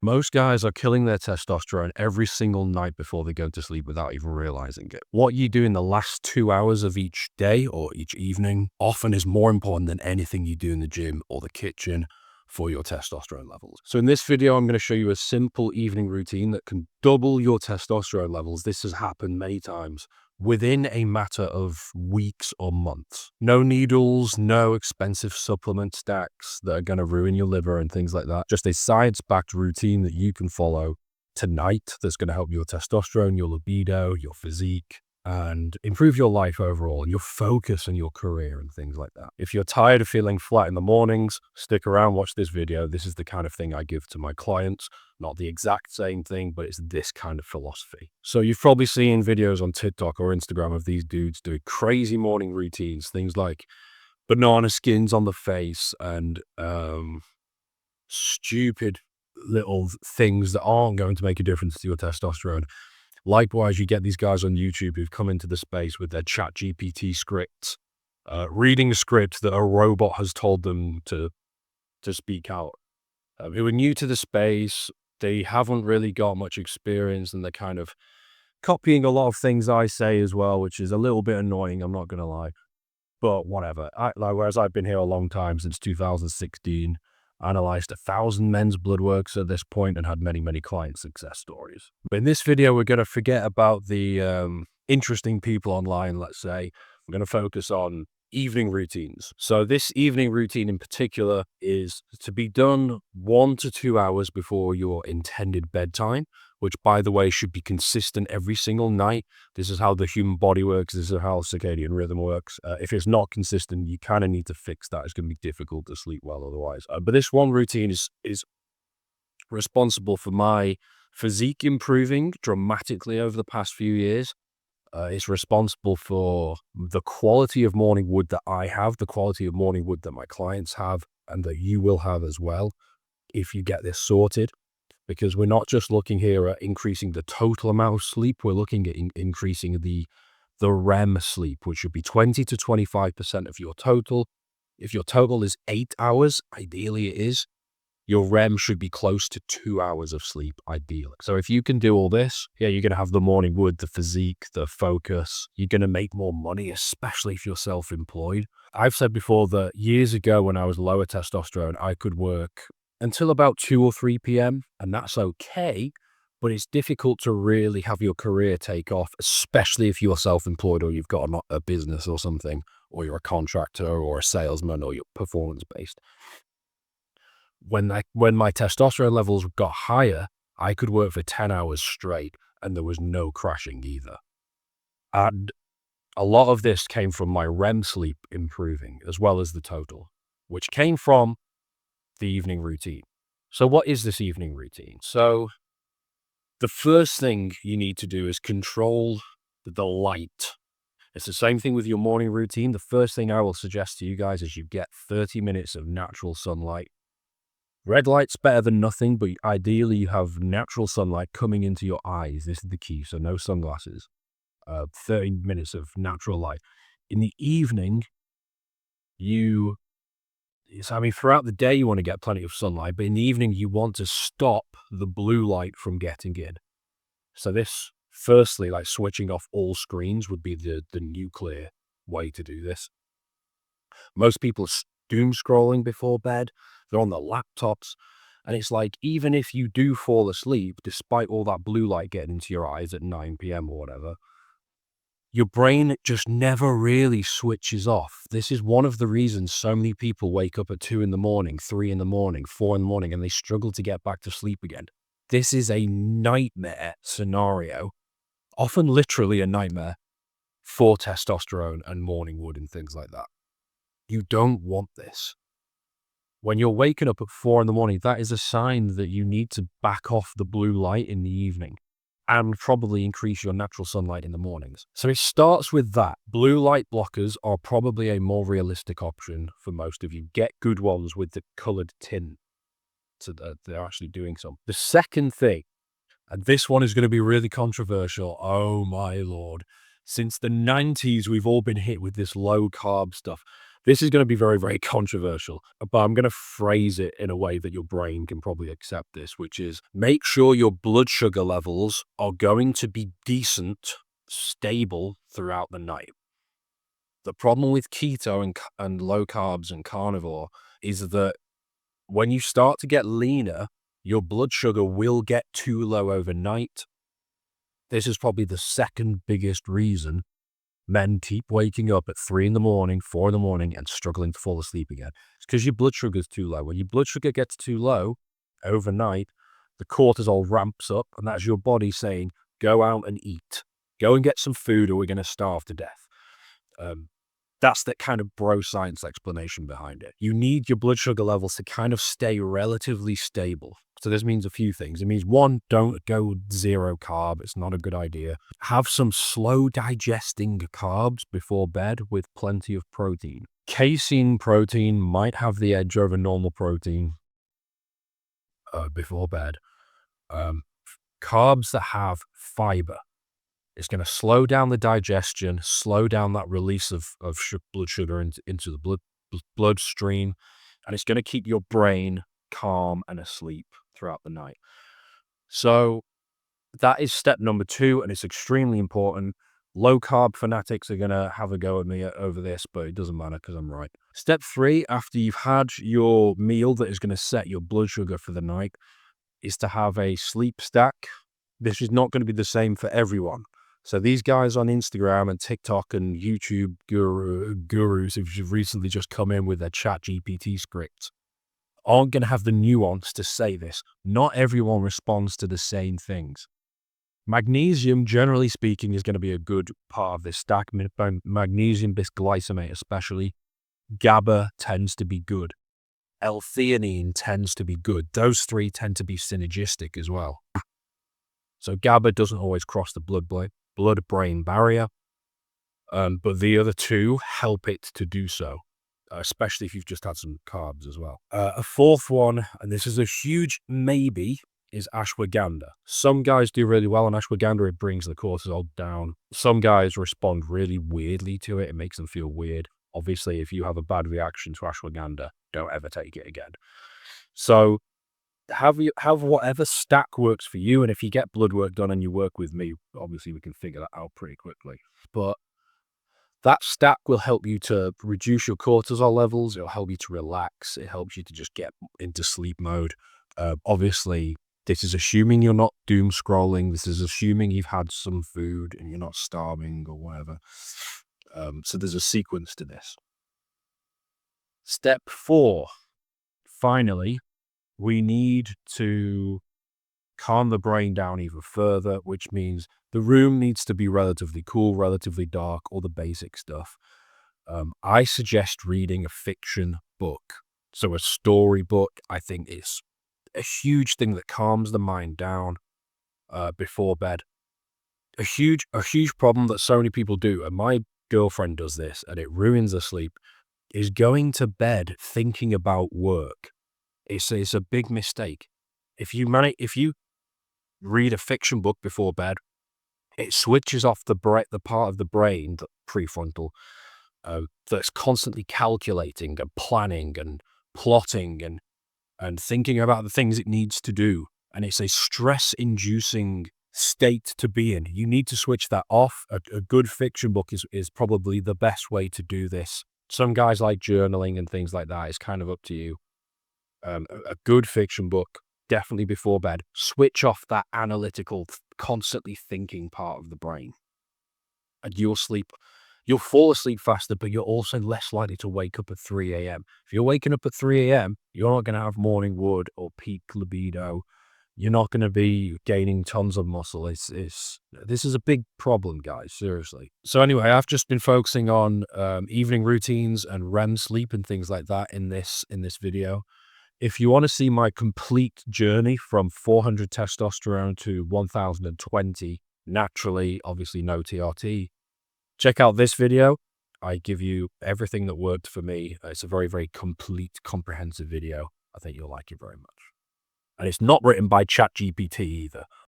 Most guys are killing their testosterone every single night before they go to sleep without even realizing it. What you do in the last 2 hours of each day or each evening often is more important than anything you do in the gym or the kitchen for your testosterone levels. So in this video, I'm going to show you a simple evening routine that can double your testosterone levels. This has happened many times within a matter of weeks or months. No needles, no expensive supplement stacks that are going to ruin your liver and things like that. Just a science-backed routine that you can follow tonight that's going to help your testosterone, your libido, your physique, and improve your life overall and your focus and your career and things like that. If you're tired of feeling flat in the mornings, stick around, watch this video. This is the kind of thing I give to my clients. Not the exact same thing, but it's this kind of philosophy. So you've probably seen videos on TikTok or Instagram of these dudes doing crazy morning routines, things like banana skins on the face and stupid little things that aren't going to make a difference to your testosterone. Likewise, you get these guys on YouTube who've come into the space with their ChatGPT scripts, reading a script that a robot has told them to speak out. Who are new to the space, they haven't really got much experience, and they're kind of copying a lot of things I say as well, which is a little bit annoying, I'm not going to lie. But whatever. Whereas I've been here a long time, since 2016, analyzed 1,000 men's blood works at this point and had many, many client success stories. But in this video, we're going to forget about the interesting people online, let's say. We're going to focus on evening routines. So this evening routine in particular is to be done 1 to 2 hours before your intended bedtime, which, by the way, should be consistent every single night. This is how the human body works. This is how circadian rhythm works. If it's not consistent, you kind of need to fix that. It's going to be difficult to sleep well otherwise. But this one routine is responsible for my physique improving dramatically over the past few years. It's responsible for the quality of morning wood that I have, the quality of morning wood that my clients have, and that you will have as well if you get this sorted. Because we're not just looking here at increasing the total amount of sleep, we're looking at increasing the REM sleep, which should be 20 to 25% of your total. If your total is 8 hours, ideally it is, your REM should be close to 2 hours of sleep, ideally. So if you can do all this, yeah, you're going to have the morning wood, the physique, the focus. You're going to make more money, especially if you're self-employed. I've said before that years ago when I was lower testosterone, I could work until about 2 or 3 p.m. and that's okay, but it's difficult to really have your career take off, especially if you're self-employed or you've got a business or something, or you're a contractor or a salesman or you're performance-based. When my testosterone levels got higher, I could work for 10 hours straight and there was no crashing either. And a lot of this came from my REM sleep improving as well as the total, which came from the evening routine. So what is this evening routine? So the first thing you need to do is control the light. It's the same thing with your morning routine. The first thing I will suggest to you guys is you get 30 minutes of natural sunlight. Red light's better than nothing, but ideally you have natural sunlight coming into your eyes. This is the key, so no sunglasses. 30 minutes of natural light. In the evening, throughout the day you want to get plenty of sunlight, but in the evening you want to stop the blue light from getting in. So this, firstly, like switching off all screens would be the nuclear way to do this. Most people are doom scrolling before bed. They're on their laptops. And it's like, even if you do fall asleep, despite all that blue light getting into your eyes at 9 p.m. or whatever, your brain just never really switches off. This is one of the reasons so many people wake up at 2 in the morning, 3 in the morning, 4 in the morning, and they struggle to get back to sleep again. This is a nightmare scenario, often literally a nightmare for testosterone and morning wood and things like that. You don't want this. When you're waking up at 4 in the morning, that is a sign that you need to back off the blue light in the evening and probably increase your natural sunlight in the mornings. So it starts with that. Blue light blockers are probably a more realistic option for most of you. Get good ones with the colored tint so that they're actually doing something. The second thing, and this one is going to be really controversial. Oh my Lord. Since the 90s, we've all been hit with this low carb stuff. This is going to be very, very controversial, but I'm going to phrase it in a way that your brain can probably accept this, which is make sure your blood sugar levels are going to be decent, stable throughout the night. The problem with keto and low carbs and carnivore is that when you start to get leaner, your blood sugar will get too low overnight. This is probably the second biggest reason men keep waking up at 3 in the morning, 4 in the morning, and struggling to fall asleep again. It's because your blood sugar is too low. When your blood sugar gets too low overnight, the cortisol ramps up, and that's your body saying, go out and eat. Go and get some food or we're going to starve to death. That's the kind of bro science explanation behind it. You need your blood sugar levels to kind of stay relatively stable. So this means a few things. It means, one, don't go zero carb. It's not a good idea. Have some slow digesting carbs before bed with plenty of protein. Casein protein might have the edge over normal protein before bed. Carbs that have fiber. It's going to slow down the digestion, slow down that release of blood sugar into the bloodstream, and it's going to keep your brain calm and asleep throughout the night. So that is step number 2, and it's extremely important. Low carb fanatics are going to have a go at me over this, but it doesn't matter because I'm right. Step 3, after you've had your meal that is going to set your blood sugar for the night, is to have a sleep stack. This is not going to be the same for everyone. So these guys on Instagram and TikTok and YouTube gurus who've recently just come in with their ChatGPT scripts aren't going to have the nuance to say this. Not everyone responds to the same things. Magnesium, generally speaking, is going to be a good part of this stack. Magnesium bisglycinate especially. GABA tends to be good. L-theanine tends to be good. Those 3 tend to be synergistic as well. So GABA doesn't always cross the blood-brain barrier, but the other 2 help it to do so, especially if you've just had some carbs as well. A 4th one, and this is a huge maybe, is ashwagandha. Some guys do really well on ashwagandha. It brings the cortisol down. Some guys respond really weirdly to it. It makes them feel weird. Obviously, if you have a bad reaction to ashwagandha, don't ever take it again. So have whatever stack works for you, and if you get blood work done and you work with me, obviously we can figure that out pretty quickly. But that stack will help you to reduce your cortisol levels. It'll help you to relax. It helps you to just get into sleep mode. Obviously, this is assuming you're not doom scrolling. This is assuming you've had some food and you're not starving or whatever. So there's a sequence to this. Step 4, finally, we need to calm the brain down even further, which means the room needs to be relatively cool, relatively dark, all the basic stuff. I suggest reading a fiction book. So a storybook, I think, is a huge thing that calms the mind down before bed. A huge problem that so many people do, and my girlfriend does this, and it ruins her sleep, is going to bed thinking about work. It's a big mistake. If you read a fiction book before bed, it switches off the part of the brain, the prefrontal, that's constantly calculating and planning and plotting and thinking about the things it needs to do. And it's a stress-inducing state to be in. You need to switch that off. A good fiction book is probably the best way to do this. Some guys like journaling and things like that. It's kind of up to you. A good fiction book, definitely before bed. Switch off that analytical, constantly thinking part of the brain. And you'll fall asleep faster, but you're also less likely to wake up at 3 a.m. If you're waking up at 3 a.m., you're not going to have morning wood or peak libido. You're not going to be gaining tons of muscle. This is a big problem, guys, seriously. So anyway, I've just been focusing on evening routines and REM sleep and things like that in this video. If you want to see my complete journey from 400 testosterone to 1020 naturally, obviously no TRT, check out this video. I give you everything that worked for me. It's a very, very complete, comprehensive video. I think you'll like it very much. And it's not written by ChatGPT either.